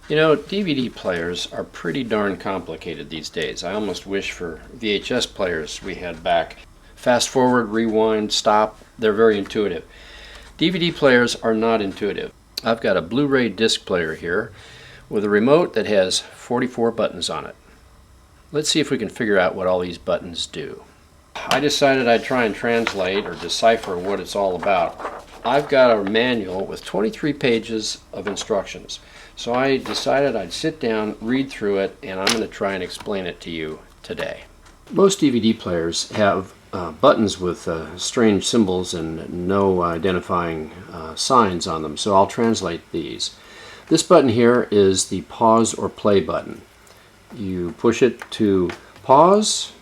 You know, DVD players are pretty darn complicated these days. I almost wish for VHS players we had back. Fast forward, rewind, stop, they're very intuitive. DVD players are not intuitive. I've got a Blu-ray disc player here with a remote that has 44 buttons on it. Let's see if we can figure out what all these buttons do. I decided I'd try and translate or decipher what it's all about. I've got a manual with 23 pages of instructions. So I decided I'd sit down, read through it, and I'm going to try and explain it to you today. Most DVD players have buttons with strange symbols and no identifying signs on them, so I'll translate these. This button here is the pause or play button. You push it to pause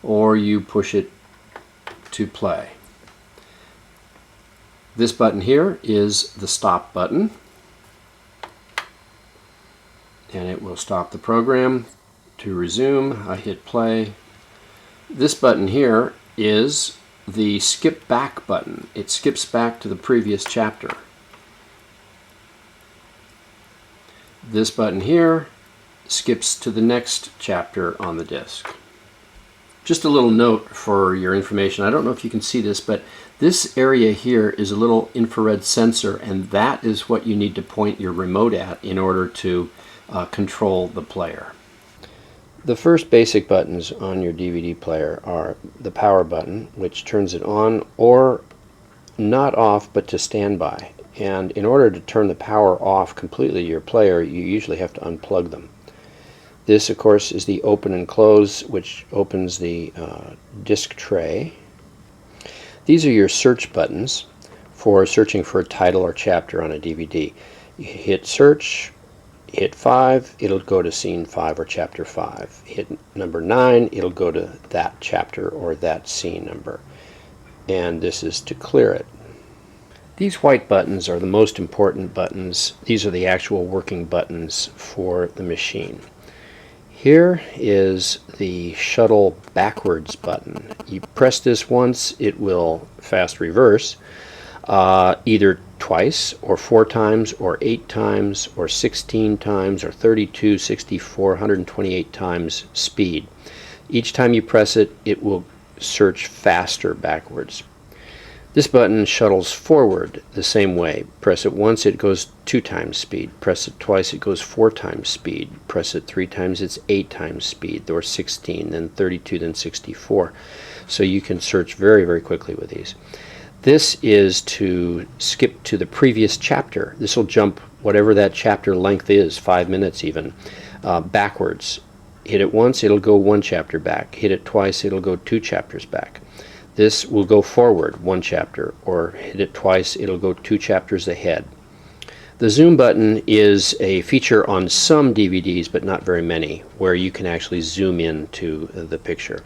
or you push it to play. This button here is the stop button, and it will stop the program. To resume, I hit play. This button here is the skip back button. It skips back to the previous chapter. This button here skips to the next chapter on the disc. Just a little note for your information. I don't know if you can see this, but this area here is a little infrared sensor, and that is what you need to point your remote at in order to control the player. The first basic buttons on your DVD player are the power button, which turns it on or not off, but to standby. And in order to turn the power off completely your player, you usually have to unplug them. This, of course, is the open and close, which opens the disc tray. These are your search buttons for searching for a title or chapter on a DVD. You hit search, hit 5, it'll go to scene 5 or chapter 5. Hit number 9, it'll go to that chapter or that scene number. And this is to clear it. These white buttons are the most important buttons. These are the actual working buttons for the machine. Here is the shuttle backwards button. You press this once, it will fast reverse, either twice or 4 times or 8 times or 16 times or 32, 64, 128 times speed. Each time you press it, it will search faster backwards. This button shuttles forward the same way. Press it once, it goes 2 times speed. Press it twice, it goes 4 times speed. Press it 3 times, it's 8 times speed, or 16, then 32, then 64. So you can search very, very quickly with these. This is to skip to the previous chapter. This will jump whatever that chapter length is, 5 minutes even, backwards. Hit it once, it'll go 1 chapter back. Hit it twice, it'll go 2 chapters back. This will go forward 1 chapter, or hit it twice, it'll go 2 chapters ahead. The zoom button is a feature on some DVDs, but not very many, where you can actually zoom in to the picture.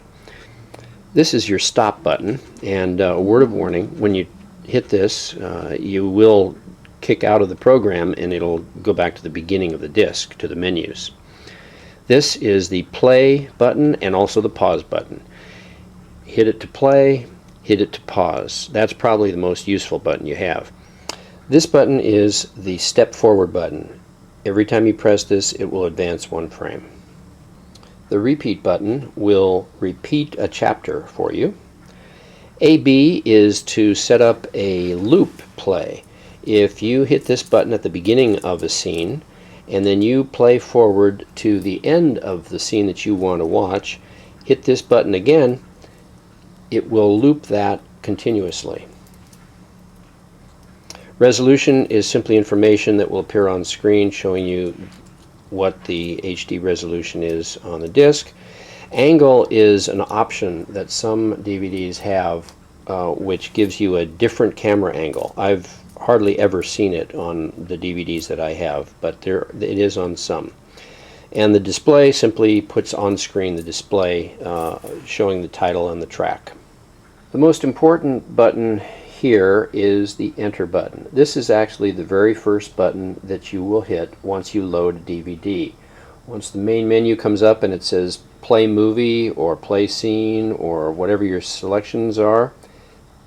This is your stop button, and a word of warning, when you hit this, you will kick out of the program and it'll go back to the beginning of the disc, to the menus. This is the play button and also the pause button. Hit it to play, hit it to pause. That's probably the most useful button you have. This button is the step forward button. Every time you press this, it will advance 1 frame. The repeat button will repeat a chapter for you. AB is to set up a loop play. If you hit this button at the beginning of a scene and then you play forward to the end of the scene that you want to watch, hit this button again, it will loop that continuously. Resolution is simply information that will appear on screen showing you what the HD resolution is on the disc. Angle is an option that some DVDs have which gives you a different camera angle. I've hardly ever seen it on the DVDs that I have, but it is on some. And the display simply puts on screen the display showing the title and the track. The most important button here is the enter button. This is actually the very first button that you will hit once you load a DVD. Once the main menu comes up and it says play movie or play scene or whatever your selections are,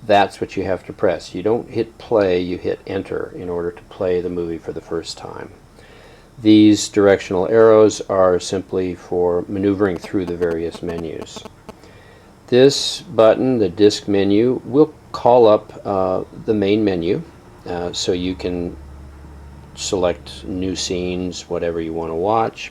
that's what you have to press. You don't hit play, you hit enter in order to play the movie for the first time. These directional arrows are simply for maneuvering through the various menus. This button, the disk menu, will call up the main menu, so you can select new scenes, whatever you want to watch.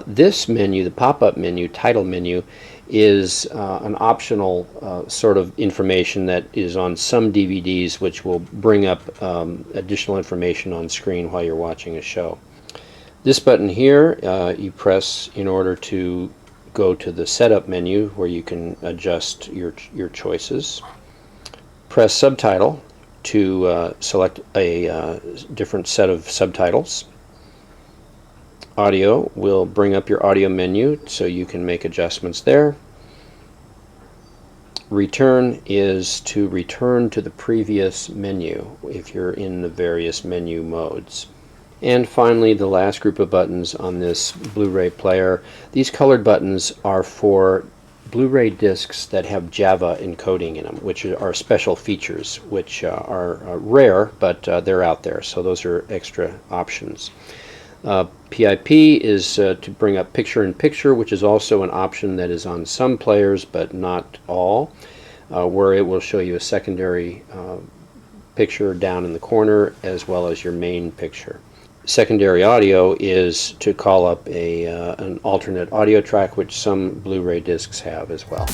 This menu, the pop-up menu, title menu, is an optional sort of information that is on some DVDs, which will bring up additional information on screen while you're watching a show. This button here you press in order to go to the setup menu where you can adjust your choices. Press subtitle to select a different set of subtitles. Audio will bring up your audio menu so you can make adjustments there. Return is to return to the previous menu if you're in the various menu modes. And finally, the last group of buttons on this Blu-ray player. These colored buttons are for Blu-ray discs that have Java encoding in them, which are special features, which are rare, but they're out there, so those are extra options. PIP is to bring up picture-in-picture, which is also an option that is on some players, but not all, where it will show you a secondary picture down in the corner as well as your main picture. Secondary audio is to call up an alternate audio track, which some Blu-ray discs have as well.